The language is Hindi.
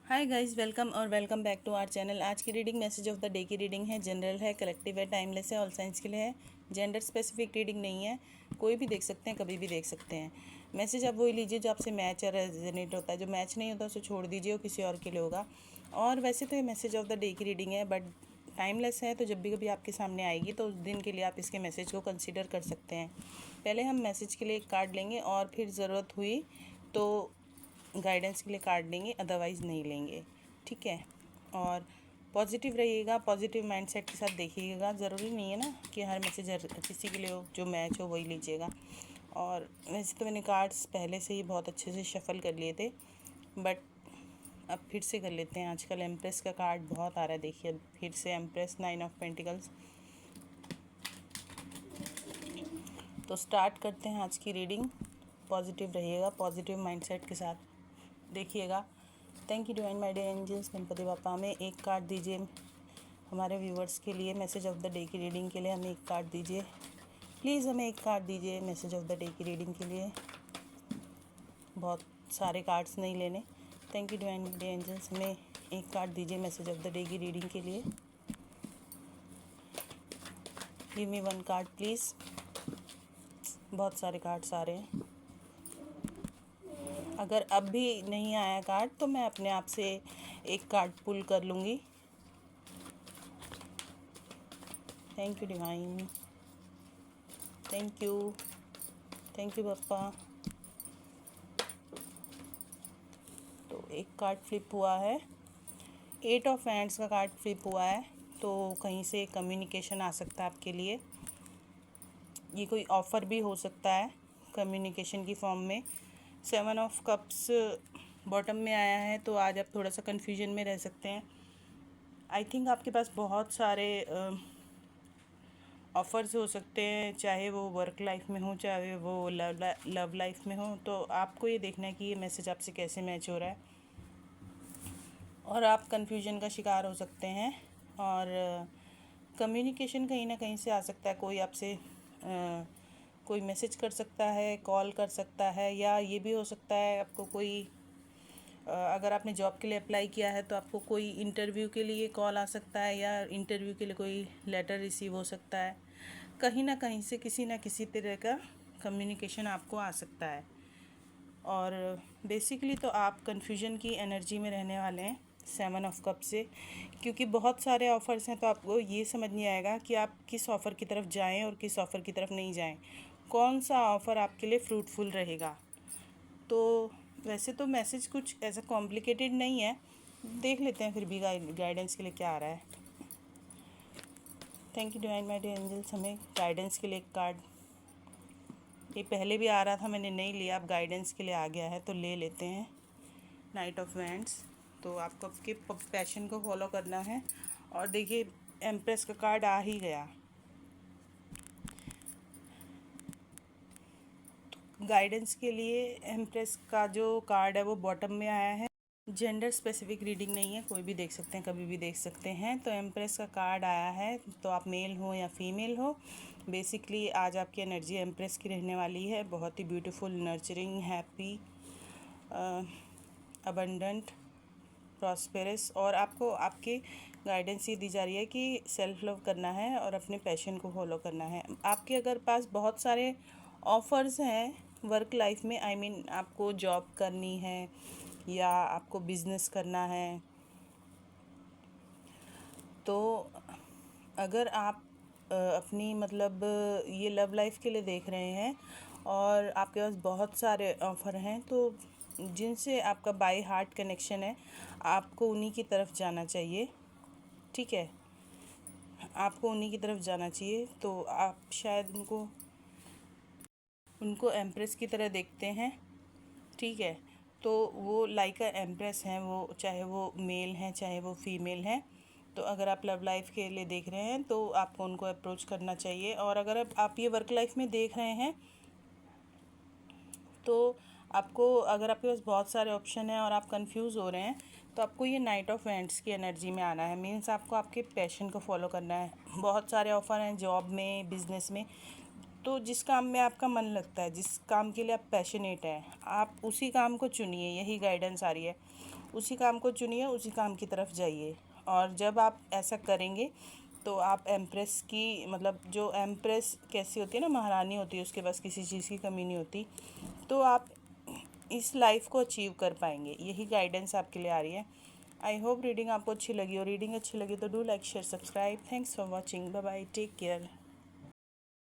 हाय गाइस, वेलकम और welcome back to our channel. आज की reading message of the day की रीडिंग है। जनरल है, कलेक्टिव है, टाइमलेस है, ऑल साइंस के लिए है। जेंडर स्पेसिफिक रीडिंग नहीं है, कोई भी देख सकते हैं, कभी भी देख सकते हैं। मैसेज आप वही लीजिए जो आपसे मैच और रेजोनेट होता है। जो मैच नहीं होता उसे छोड़ दीजिए, वो किसी और के लिए होगा। और वैसे तो ये मैसेज ऑफ द डे की रीडिंग है, बट टाइमलेस है, तो जब भी कभी आपके सामने आएगी तो उस दिन के लिए आप इसके मैसेज को कंसिडर कर सकते हैं। पहले हम मैसेज के लिए एक कार्ड लेंगे और फिर ज़रूरत हुई तो गाइडेंस के लिए कार्ड लेंगे, अदरवाइज़ नहीं लेंगे। ठीक है। और पॉजिटिव रहिएगा, पॉजिटिव माइंडसेट के साथ देखिएगा। ज़रूरी नहीं है ना कि हर मैसेज किसी के लिए हो, जो मैच हो वही लीजिएगा। और वैसे तो मैंने कार्ड्स पहले से ही बहुत अच्छे से शफल कर लिए थे, बट अब फिर से कर लेते हैं। आजकल एम्प्रेस का कार्ड बहुत आ रहा है, देखिए फिर से एम्प्रेस, 9 ऑफ पेंटिकल्स। तो स्टार्ट करते हैं आज की रीडिंग। पॉजिटिव रहिएगा, पॉजिटिव माइंडसेट के साथ देखिएगा। Thank you divine my dear angels. Ganpati Bappa हमें एक कार्ड दीजिए हमारे व्यूवर्स के लिए। मैसेज ऑफ द डे की रीडिंग के लिए हमें एक कार्ड दीजिए प्लीज़। हमें एक कार्ड दीजिए मैसेज ऑफ द डे की रीडिंग के लिए। बहुत सारे कार्ड्स नहीं लेने। Thank you divine my dear angels. हमें एक कार्ड दीजिए मैसेज ऑफ द डे की रीडिंग के लिए। Give me one card please. बहुत सारे कार्ड्स आ रहे हैं। अगर अब भी नहीं आया कार्ड तो मैं अपने आप से एक कार्ड पुल कर लूँगी। Thank you divine, thank you, thank you पापा। तो एक कार्ड फ्लिप हुआ है, 8 ऑफ हैंड्स का कार्ड फ्लिप हुआ है। तो कहीं से कम्युनिकेशन आ सकता है आपके लिए। ये कोई ऑफ़र भी हो सकता है कम्युनिकेशन की फॉर्म में। 7 ऑफ कप्स बॉटम में आया है, तो आज आप थोड़ा सा कन्फ्यूजन में रह सकते हैं। आई थिंक आपके पास बहुत सारे ऑफ़र्स हो सकते हैं, चाहे वो वर्क लाइफ में हो, चाहे वो लव लाइफ में हो। तो आपको ये देखना है कि ये मैसेज आपसे कैसे मैच हो रहा है, और आप कन्फ्यूजन का शिकार हो सकते हैं। और कम्युनिकेशन कहीं ना कहीं से आ सकता है। कोई आपसे कोई मैसेज कर सकता है, कॉल कर सकता है, या ये भी हो सकता है आपको कोई अगर आपने जॉब के लिए अप्लाई किया है तो आपको कोई इंटरव्यू के लिए कॉल आ सकता है, या इंटरव्यू के लिए कोई लेटर रिसीव हो सकता है। कहीं ना कहीं से किसी ना किसी तरह का कम्युनिकेशन आपको आ सकता है। और बेसिकली तो आप कन्फ्यूजन की एनर्जी में रहने वाले हैं 7 ऑफ कप से, क्योंकि बहुत सारे ऑफ़र्स हैं। तो आपको ये समझ नहीं आएगा कि आप किस ऑफ़र की तरफ जाएं और किस ऑफ़र की तरफ नहीं जाएं, कौन सा ऑफ़र आपके लिए फ्रूटफुल रहेगा। तो वैसे तो मैसेज कुछ ऐसा कॉम्प्लिकेटेड नहीं है, देख लेते हैं फिर भी गाइडेंस के लिए क्या आ रहा है। Thank you divine my dear angels. हमें गाइडेंस के लिए एक कार्ड, ये पहले भी आ रहा था, मैंने नहीं लिया, अब गाइडेंस के लिए आ गया है तो ले लेते हैं। Night of wands. तो आपको आपके पैशन को फॉलो करना है। और देखिए एम्प्रेस का कार्ड आ ही गया। गाइडेंस के लिए एम्प्रेस का जो कार्ड है वो बॉटम में आया है। जेंडर स्पेसिफिक रीडिंग नहीं है, कोई भी देख सकते हैं, कभी भी देख सकते हैं। तो एम्प्रेस का कार्ड आया है, तो आप मेल हो या फीमेल हो, बेसिकली आज आपकी एनर्जी एम्प्रेस की रहने वाली है। बहुत ही beautiful, nurturing, happy, abundant, prosperous. और आपको आपकी गाइडेंस ये दी जा रही है कि सेल्फ लव करना है और अपने पैशन को फॉलो करना है। आपके अगर पास बहुत सारे ऑफ़र्स हैं वर्क लाइफ में, आई मीन आपको जॉब करनी है या आपको बिज़नेस करना है, तो अगर आप अपनी मतलब ये लव लाइफ के लिए देख रहे हैं और आपके पास बहुत सारे ऑफ़र हैं, तो जिनसे आपका बाय हार्ट कनेक्शन है आपको उन्हीं की तरफ जाना चाहिए। ठीक है, आपको उन्हीं की तरफ जाना चाहिए। तो आप शायद उनको एम्प्रेस की तरह देखते हैं। ठीक है, तो वो लाइक अ एम्प्रेस हैं, वो चाहे वो मेल हैं चाहे वो फीमेल हैं। तो अगर आप लव लाइफ के लिए देख रहे हैं तो आपको उनको अप्रोच करना चाहिए। और अगर आप ये वर्क लाइफ में देख रहे हैं तो आपको, अगर आपके पास बहुत सारे ऑप्शन हैं और आप कंफ्यूज हो रहे हैं, तो आपको ये नाइट ऑफ वैंड्स की एनर्जी में आना है। मीन्स आपको आपके पैशन को फॉलो करना है। बहुत सारे ऑफ़र हैं जॉब में, बिज़नेस में। तो जिस काम में आपका मन लगता है, जिस काम के लिए आप पैशनेट हैं, आप उसी काम को चुनिए, यही गाइडेंस आ रही है। उसी काम को चुनिए, उसी काम की तरफ जाइए। और जब आप ऐसा करेंगे तो आप एम्प्रेस की, मतलब जो एम्प्रेस कैसी होती है ना, महारानी होती है, उसके पास किसी चीज़ की कमी नहीं होती, तो आप इस लाइफ को अचीव कर पाएंगे। यही गाइडेंस आपके लिए आ रही है। आई होप रीडिंग आपको अच्छी लगी, और रीडिंग अच्छी लगी तो do like share subscribe. Thanks for watching, bye bye, take care.